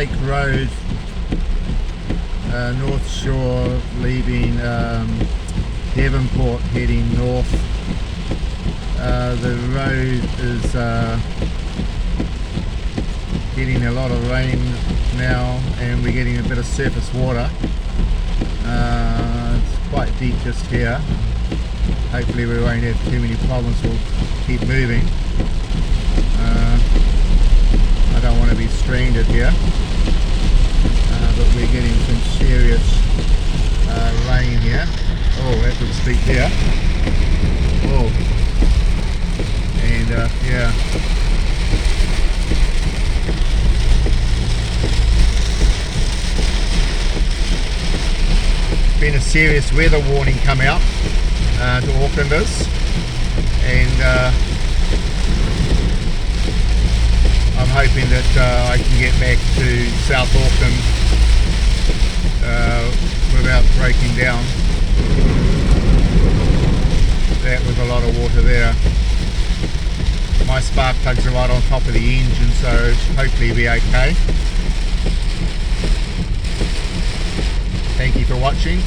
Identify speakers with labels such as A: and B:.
A: Lake Road, North Shore, leaving Devonport, heading north. The road is getting a lot of rain now, and we're getting a bit of surface water. It's quite deep just here. Hopefully we won't have too many problems. We'll keep moving. I don't want to be stranded here, but we're getting some serious rain here. Oh, that looks steep here. Oh, and yeah. Been a serious weather warning come out to Aucklanders, and I'm hoping that I can get back to South Auckland without breaking down. That was a lot of water there. My spark plugs are right on top of the engine, so hopefully it'll be okay. Thank you for watching.